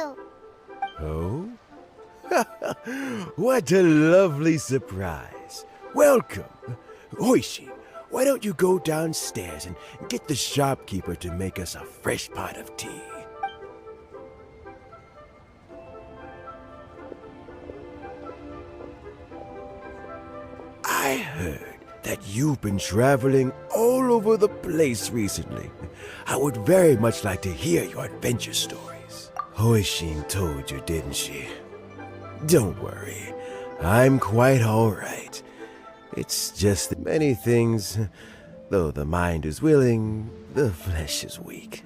Tianshu. Oh? What a lovely surprise. Welcome. Oishi, why don't you go downstairs and get the shopkeeper to make us a fresh pot of tea? I heard that you've been traveling all over the place recently. I would very much like to hear your adventure stories. Hoishin told you, didn't she? Don't worry, I'm quite all right. It's just that many things, though the mind is willing, the flesh is weak.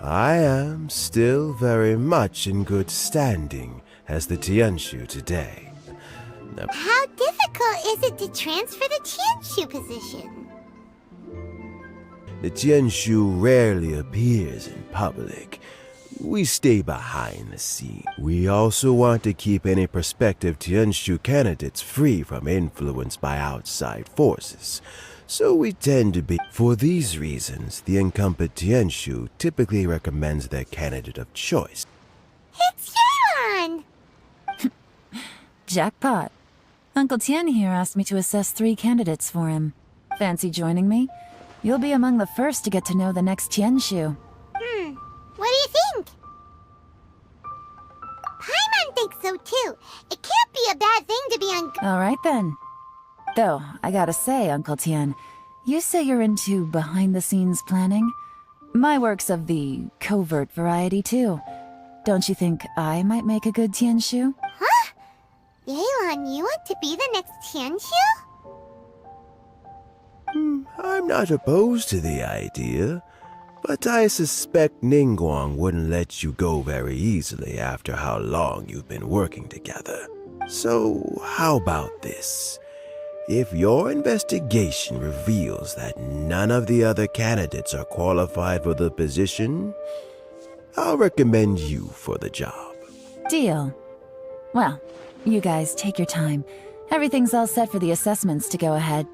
I am still very much in good standing as the Tianshu today. How difficult is it to transfer the Tianshu position? The Tianshu rarely appears in public. We stay behind the scenes. We also want to keep any prospective Tianshu candidates free from influence by outside forces. So we tend to be... For these reasons, the incumbent Tianshu typically recommends their candidate of choice. It's Yeon! Jackpot. Uncle Tien here asked me to assess 3 candidates for him. Fancy joining me? You'll be among the first to get to know the next Tianshu. What do you think? Paimon thinks so too. It can't be a bad thing to be on... Alright then. Though, I gotta say, Uncle Tien, you say you're into behind-the-scenes planning? My work's of the covert variety too. Don't you think I might make a good Tianshu? Huh? Yeon, you want to be the next Tianshu? I'm not opposed to the idea, but I suspect Ningguang wouldn't let you go very easily after how long you've been working together. So, how about this? If your investigation reveals that none of the other candidates are qualified for the position, I'll recommend you for the job. Deal. Well, you guys take your time. Everything's all set for the assessments to go ahead.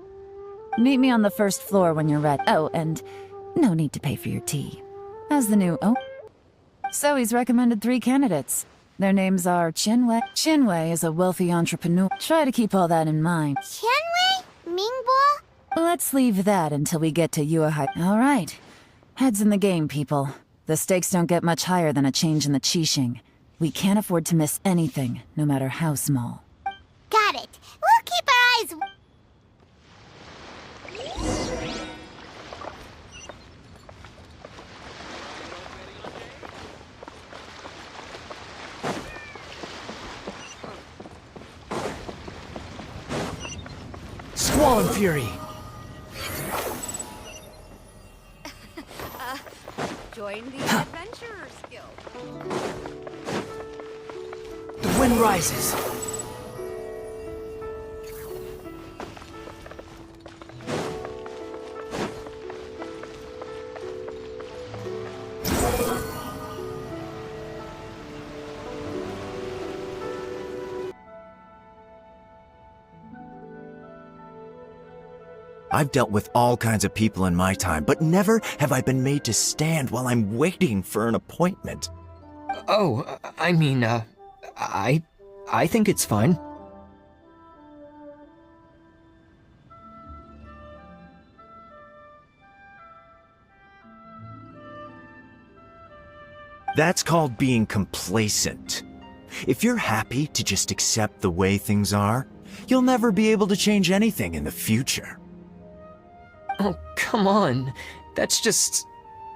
Meet me on the first floor when you're ready. Oh, and no need to pay for your tea. As the new... Oh. So he's recommended 3 candidates. Their names are Chinwei. Chinwei is a wealthy entrepreneur. Try to keep all that in mind. Chenwei? Mingbo? Let's leave that until we get to Yuehai. All right. Heads in the game, people. The stakes don't get much higher than a change in the Qixing. We can't afford to miss anything, no matter how small. Got it. We'll keep our eyes... Squall and Fury! Join the Adventurers Guild. The wind rises. I've dealt with all kinds of people in my time, but never have I been made to stand while I'm waiting for an appointment. Oh, I mean, I think it's fine. That's called being complacent. If you're happy to just accept the way things are, you'll never be able to change anything in the future. Oh, come on. That's just...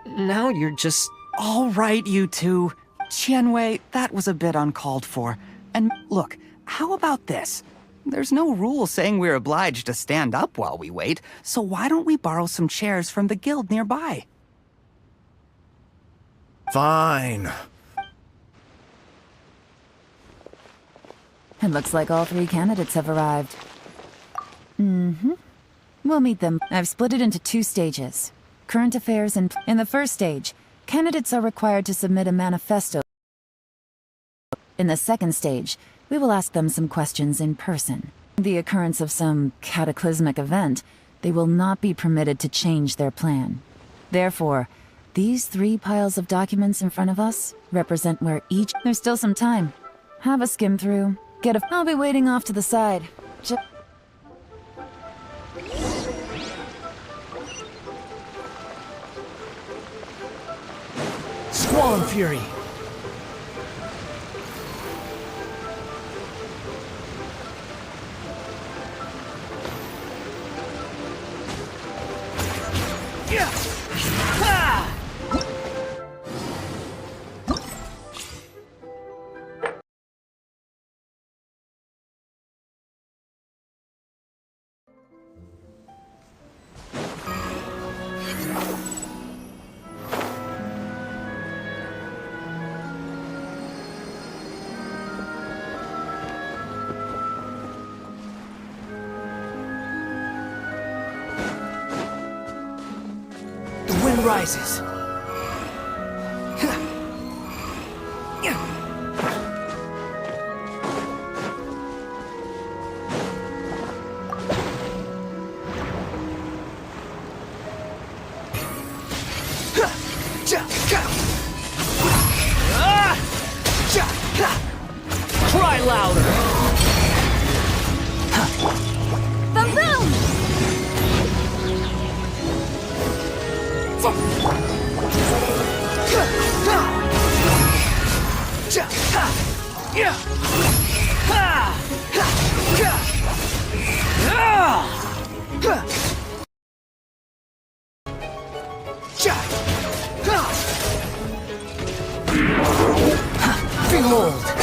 Now you're just... All right, you two. Qianwei, that was a bit uncalled for. And look, how about this? There's no rule saying we're obliged to stand up while we wait, so why don't we borrow some chairs from the guild nearby? Fine. It looks like all 3 candidates have arrived. We'll meet them. I've split it into 2 stages. Current affairs and... In the first stage, candidates are required to submit a manifesto. In the second stage, we will ask them some questions in person. In the occurrence of some cataclysmic event, they will not be permitted to change their plan. Therefore, These 3 piles of documents in front of us represent where each... There's still some time. Have a skim through. I'll be waiting off to the side. Squall Fury! The wind rises. Cry louder! Boom boom! Behold!